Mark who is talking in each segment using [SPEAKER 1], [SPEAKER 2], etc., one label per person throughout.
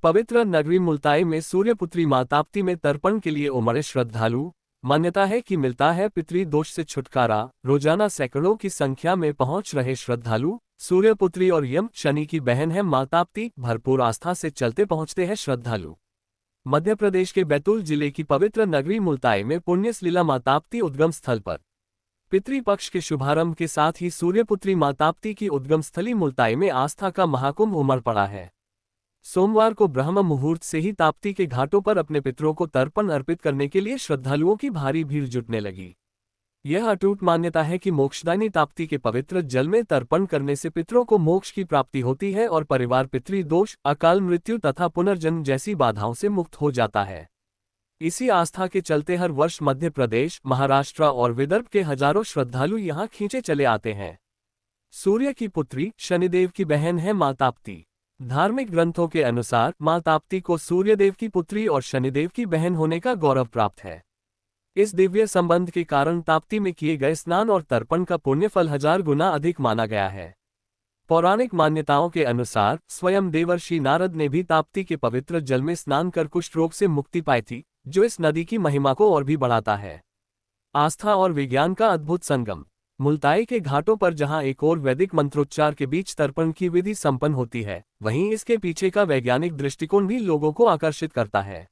[SPEAKER 1] पवित्र नगरी मुल्ताई में सूर्यपुत्री मां ताप्ती में तर्पण के लिए उमड़े श्रद्धालु। मान्यता है कि मिलता है पितृ दोष से छुटकारा। रोजाना सैकड़ों की संख्या में पहुंच रहे श्रद्धालु सूर्यपुत्री और यम शनि की बहन है मां ताप्ती। भरपूर आस्था से चलते पहुंचते हैं श्रद्धालु। मध्य प्रदेश के बैतूल जिले की पवित्र नगरी मुल्ताई में पुण्यसलीला मां ताप्ती उद्गम स्थल पर पितृपक्ष के शुभारंभ के साथ ही सूर्यपुत्री मां ताप्ती की उद्गम स्थली मुल्ताई में आस्था का महाकुंभ उमड़ पड़ा है। सोमवार को ब्रह्म मुहूर्त से ही ताप्ती के घाटों पर अपने पितरों को तर्पण अर्पित करने के लिए श्रद्धालुओं की भारी भीड़ जुटने लगी। यह अटूट मान्यता है कि मोक्षदायिनी ताप्ती के पवित्र जल में तर्पण करने से पितरों को मोक्ष की प्राप्ति होती है और परिवार पितृदोष, अकाल मृत्यु तथा पुनर्जन्म जैसी बाधाओं से मुक्त हो जाता है। इसी आस्था के चलते हर वर्ष मध्य प्रदेश, महाराष्ट्र और विदर्भ के हजारों श्रद्धालु यहां खींचे चले आते हैं। सूर्य की पुत्री, शनिदेव की बहन है मां ताप्ती। धार्मिक ग्रंथों के अनुसार मां ताप्ती को सूर्यदेव की पुत्री और शनिदेव की बहन होने का गौरव प्राप्त है। इस दिव्य संबंध के कारण ताप्ती में किए गए स्नान और तर्पण का पुण्यफल 1000 गुना अधिक माना गया है। पौराणिक मान्यताओं के अनुसार स्वयं देवर्षि नारद ने भी ताप्ती के पवित्र जल में स्नान कर कुष्ठ रोग से मुक्ति पाई थी, जो इस नदी की महिमा को और भी बढ़ाता है। आस्था और विज्ञान का अद्भुत संगम। मुल्ताई के घाटों पर जहां एक और वैदिक मंत्रोच्चार के बीच तर्पण की विधि संपन्न होती है, वहीं इसके पीछे का वैज्ञानिक दृष्टिकोण भी लोगों को आकर्षित करता है।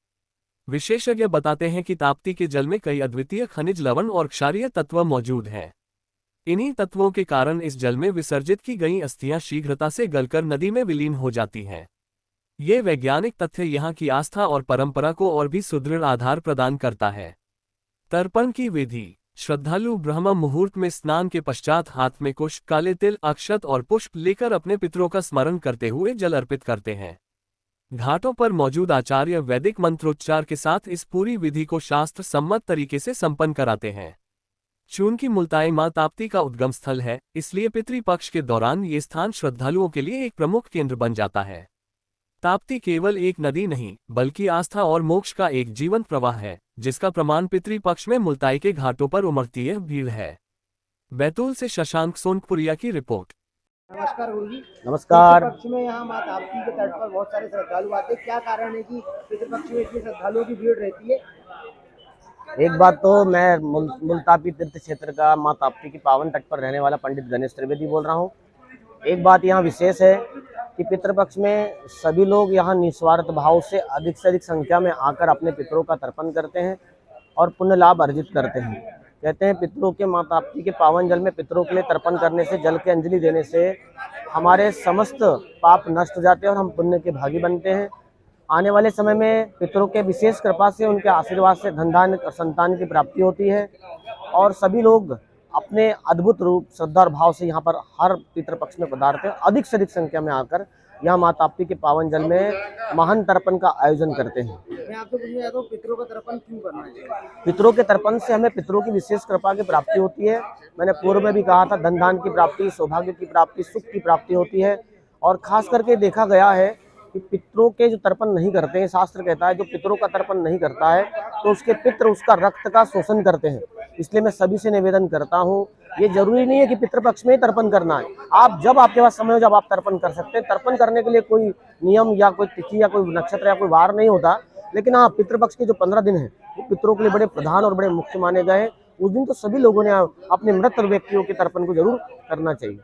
[SPEAKER 1] विशेषज्ञ बताते हैं कि ताप्ती के जल में कई अद्वितीय खनिज, लवण और क्षारीय तत्व मौजूद हैं। इन्हीं तत्वों के कारण इस जल में विसर्जित की गई अस्थियां शीघ्रता से गलकर नदी में विलीन हो जाती हैं। ये वैज्ञानिक तथ्य यहाँ की आस्था और परंपरा को और भी सुदृढ़ आधार प्रदान करता है। तर्पण की विधि। श्रद्धालु ब्रह्म मुहूर्त में स्नान के पश्चात हाथ में कुश, काले तिल, अक्षत और पुष्प लेकर अपने पितरों का स्मरण करते हुए जल अर्पित करते हैं। घाटों पर मौजूद आचार्य वैदिक मंत्रोच्चार के साथ इस पूरी विधि को शास्त्र सम्मत तरीके से संपन्न कराते हैं। चूंकि मुल्ताई मां ताप्ती का उद्गम स्थल है, इसलिए पितृपक्ष के दौरान ये स्थान श्रद्धालुओं के लिए एक प्रमुख केंद्र बन जाता है। ताप्ती केवल एक नदी नहीं, बल्कि आस्था और मोक्ष का एक जीवंत प्रवाह है, जिसका प्रमाण पितृपक्ष में मुल्ताई के घाटों पर उमड़ती है भीड़ है। बैतूल से शशांक सोनपुरिया की रिपोर्ट।
[SPEAKER 2] नमस्कार गुरुजी।
[SPEAKER 3] नमस्कार।
[SPEAKER 2] पितृपक्ष में यहाँ मां ताप्ती के तट पर बहुत सारे श्रद्धालु आते हैं, क्या कारण है कि पितृपक्ष में इतने श्रद्धालुओं की भीड़ रहती है?
[SPEAKER 3] एक बात तो मैं मुल्ताई तीर्थ क्षेत्र का मां ताप्ती की पावन तट पर रहने वाला पंडित गणेश त्रिवेदी बोल रहा हूँ। एक बात यहाँ विशेष है कि पितृपक्ष में सभी लोग यहाँ निस्वार्थ भाव से अधिक संख्या में आकर अपने पितरों का तर्पण करते हैं और पुण्य लाभ अर्जित करते हैं। कहते हैं पितरों के मां ताप्ती के पावन जल में पितरों के लिए तर्पण करने से, जल के अंजलि देने से हमारे समस्त पाप नष्ट हो जाते हैं और हम पुण्य के भागी बनते हैं। आने वाले समय में पितरों के विशेष कृपा से, उनके आशीर्वाद से धन धान्य और संतान की प्राप्ति होती है और सभी लोग अपने अद्भुत रूप, श्रद्धा और भाव से यहाँ पर हर पितृपक्ष में पधारते हैं। अधिक से अधिक संख्या में आकर यहाँ मां ताप्ती के पावन जल में महान तर्पण का आयोजन करते हैं।
[SPEAKER 2] मैं आपसे पूछना चाहता हूँ, पितरों का तर्पण क्यों करना चाहिए?
[SPEAKER 3] पितरों के तर्पण से हमें पितरों की विशेष कृपा की प्राप्ति होती है। मैंने पूर्व में भी कहा था, धन धान्य की प्राप्ति, सौभाग्य की प्राप्ति, सुख की प्राप्ति होती है। और खास करके देखा गया है कि पितरों के जो तर्पण नहीं करते हैं, शास्त्र कहता है जो पितरों का तर्पण नहीं करता है तो उसके पितर उसका रक्त का शोषण करते हैं। इसलिए मैं सभी से निवेदन करता हूँ, ये जरूरी नहीं है कि पितृपक्ष में ही तर्पण करना है। आप जब आपके पास समय हो, जब आप तर्पण कर सकते हैं। तर्पण करने के लिए कोई नियम या कोई तिथि या कोई नक्षत्र या कोई वार नहीं होता, लेकिन हाँ, पितृपक्ष के जो 15 दिन है वो पितरों के लिए बड़े प्रधान और बड़े मुख्य माने गए। उस दिन तो सभी लोगों ने अपने मृत व्यक्तियों के तर्पण को जरूर करना चाहिए।